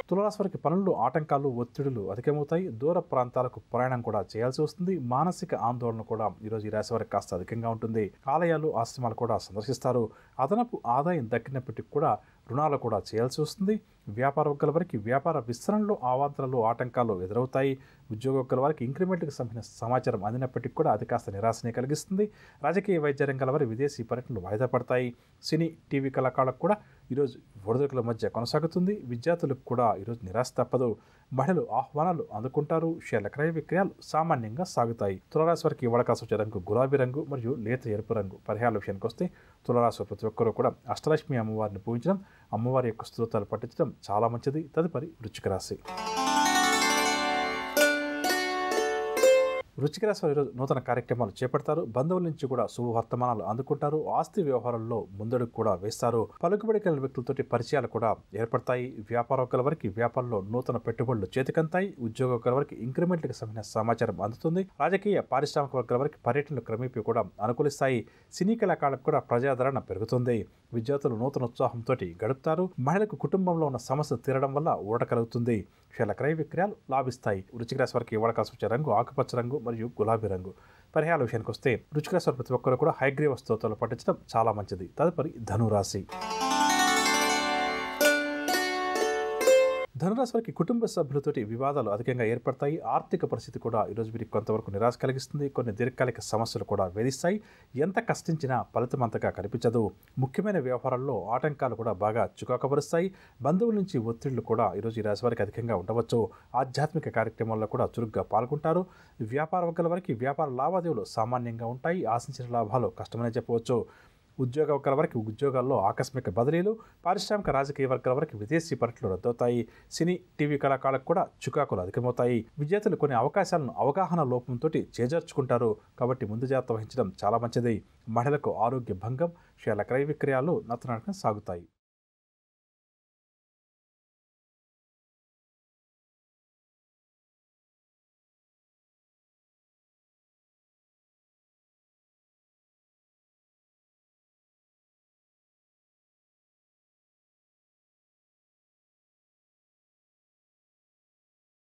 తులారాశి వారికి పనుల్లో ఆటంకాలు, ఒత్తిడులు అధికమవుతాయి. దూర ప్రాంతాలకు ప్రయాణం కూడా చేయాల్సి వస్తుంది. మానసిక ఆందోళన కూడా ఈరోజు ఈ రాశి వారికి కాస్త అధికంగా ఉంటుంది. ఆలయాలు, ఆశ్రమాలు కూడా సందర్శిస్తారు. అదనపు ఆదాయం దక్కినప్పటికీ కూడా రుణాలు కూడా చేయాల్సి వస్తుంది. వ్యాపార వర్గాల వారికి వ్యాపార విస్తరణలో అవాంతరాలు, ఆటంకాలు ఎదురవుతాయి. ఉద్యోగ వర్గాల వారికి ఇంక్రిమెంట్కి సంబంధించిన సమాచారం అందినప్పటికీ కూడా అది కాస్త నిరాశనే కలిగిస్తుంది. రాజకీయ, వైద్య రంగాల వారి విదేశీ పర్యటనలు వాయిదా పడతాయి. సినీ, టీవీ కళాకారులకు కూడా ఈరోజు ఒడిదుడుకుల మధ్య కొనసాగుతుంది. విద్యార్థులకు కూడా ఈరోజు నిరాశ తప్పదు. మహిళలు ఆహ్వానాలు అందుకుంటారు. షేర్ల క్రయ విక్రయాలు సామాన్యంగా సాగుతాయి. తులారాశి వారికి ఇవ్వడకాల్సి వచ్చే రంగు గులాబీ రంగు మరియు లేత ఎరుపు రంగు. పరిహారాల విషయానికి వస్తే తులారాశి ప్రతి ఒక్కరూ కూడా అష్టలక్ష్మి అమ్మవారిని పూజించడం, అమ్మవారి యొక్క స్తోత్రాలు పఠించడం చాలా మంచిది. తదుపరి వృశ్చిక రాశి. వృశ్చిక రాశి వారు ఈరోజు నూతన కార్యక్రమాలు చేపడతారు. బంధువుల నుంచి కూడా శుభవర్తమానాలు అందుకుంటారు. ఆస్తి వ్యవహారాల్లో ముందడుగు కూడా వేస్తారు. పలుకుబడి కలిగిన వ్యక్తులతోటి పరిచయాలు కూడా ఏర్పడతాయి. వ్యాపార వర్గాల వారికి వ్యాపారంలో నూతన పెట్టుబడులు చేతికంతాయి. ఉద్యోగ వర్గాల వారికి ఇంక్రిమెంట్లకు సంబంధించిన సమాచారం అందుతుంది. రాజకీయ, పారిశ్రామిక వర్గాల వారికి పర్యటనలు క్రమేపీ కూడా అనుకూలిస్తాయి. సినీ కళాకారులకు కూడా ప్రజాదరణ పెరుగుతుంది. విద్యార్థులు నూతన ఉత్సాహంతో గడుపుతారు. మహిళలకు కుటుంబంలో ఉన్న సమస్యలు తీరడం వల్ల ఊరట కలుగుతుంది. షేర్ల క్రయ విక్రయాలు లాభిస్తాయి. వృశ్చిక రాశి వారికి ఇవ్వడకాల్సి వచ్చే రంగు ఆకుపచ్చ రంగు మరియు గులాబీ రంగు. పరిహారాల విషయానికి వస్తే వృశ్చిక రాశి ప్రతి ఒక్కరు కూడా హైగ్రీవ స్తోత్రాలు పఠించడం చాలా మంచిది. తదుపరి ధనురాశి. ధనురాశి వారికి కుటుంబ సభ్యులతోటి వివాదాలు అధికంగా ఏర్పడతాయి. ఆర్థిక పరిస్థితి కూడా ఈరోజు వీరికి కొంతవరకు నిరాశ కలిగిస్తుంది. కొన్ని దీర్ఘకాలిక సమస్యలు కూడా వేధిస్తాయి. ఎంత కష్టించినా ఫలితం అంతగా కనిపించదు. ముఖ్యమైన వ్యవహారాల్లో ఆటంకాలు కూడా బాగా చికాకుపరుస్తాయి. బంధువుల నుంచి ఒత్తిళ్లు కూడా ఈరోజు ఈ రాశి వారికి అధికంగా ఉండవచ్చు. ఆధ్యాత్మిక కార్యక్రమాల్లో కూడా చురుగ్గా పాల్గొంటారు. వ్యాపార వర్గాల వారికి వ్యాపార లావాదేవీలు సామాన్యంగా ఉంటాయి. ఆశించిన లాభాలు కష్టమనే చెప్పవచ్చు. ఉద్యోగ వర్గాల వరకు ఉద్యోగాల్లో ఆకస్మిక బదిలీలు, పారిశ్రామిక, రాజకీయ వర్గాల వరకు విదేశీ పర్యటనలు రద్దవుతాయి. సినీ, టీవీ కళాకారులకు కూడా చికాకులు అధికమవుతాయి. విద్యార్థులు కొన్ని అవకాశాలను అవగాహన లోపంతో చేజార్చుకుంటారు. కాబట్టి ముందు జాగ్రత్త వహించడం చాలా మంచిది. మహిళలకు ఆరోగ్య భంగం, షేర్ల క్రయ విక్రయాలు నత్తనడకన సాగుతాయి.